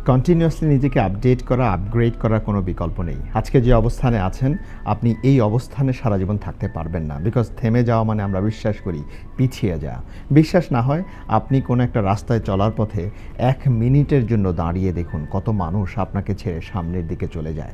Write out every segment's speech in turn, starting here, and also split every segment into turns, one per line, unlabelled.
Continuously নিজেকে update করা, upgrade করার কোনো বিকল্প নেই। আজকে যে অবস্থানে আছেন, আপনি এই অবস্থানে সারা জীবন থাকতে পারবেন না। বিকজ থেমে যাওয়া মানে আমরা বিশ্বাস করি পিছিয়ে যাওয়া। বিশ্বাস না হয় আপনি কোনো একটা রাস্তায় চলার পথে ১ মিনিটের জন্য দাঁড়িয়ে দেখুন কত মানুষ আপনাকে ছেড়ে সামনের দিকে চলে যায়।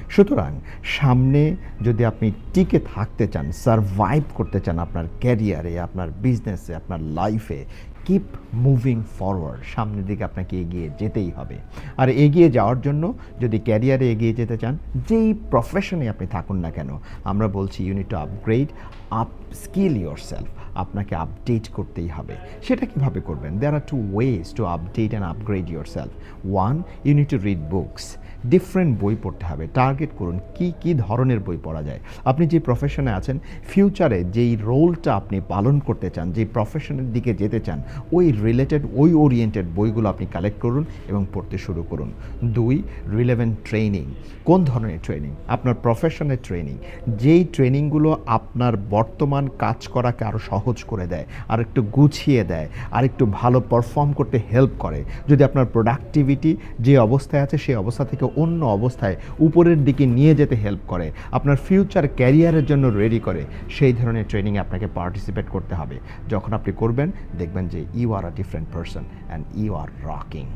সুতরাং সামনে যদি আপনি টিকে থাকতে চান, সারভাইভ করতে চান আপনার ক্যারিয়ারে, আপনার বিজনেসে, আপনার লাইফে, কিপ মুভিং ফরওয়ার্ড, সামনের দিকে আপনাকে এগিয়ে যেতেই হবে। আর এগিয়ে যাওয়ার জন্য যদি ক্যারিয়ারে এগিয়ে যেতে চান, যেই প্রফেশনে আপনি থাকুন না কেন, আমরা বলছি you need to upgrade, upskill yourself. আপনাকে আপডেট করতেই হবে। সেটা কিভাবে করবেন? There are two ways to update and upgrade yourself. One, you need to read books. Different বই পড়তে হবে। টার্গেট করুন কী ধরনের বই পড়া যায়। আপনি যে প্রফেশনে আছেন, ফিউচারে যেই রোলটা আপনি পালন করতে চান, যেই প্রফেশনের দিকে যেতে চান, ওই রিলেটেড, ওই ওরিয়েন্টেড বইগুলো আপনি কালেক্ট করুন এবং পড়তে শুরু করুন। ২, রিলেভেন্ট ট্রেনিং। কোন ধরনের ট্রেনিং? আপনার প্রফেশনের ট্রেনিং। যেই ট্রেনিংগুলো আপনার বর্তমান কাজ করাকে আরও সহজ করে দেয়, আর একটু গুছিয়ে দেয়, আর একটু ভালো পারফর্ম করতে হেল্প করে। যদি আপনার প্রোডাক্টিভিটি যে অবস্থায় আছে সেই অবস্থা থেকে অন্য অবস্থায় উপরের দিকে নিয়ে যেতে হেল্প করে, আপনার ফিউচার ক্যারিয়ারের জন্য রেডি করে, সেই ধরনের ট্রেনিংয়ে আপনাকে পার্টিসিপেট করতে হবে। যখন আপনি করবেন, দেখবেন যে you are a different person and you are rocking.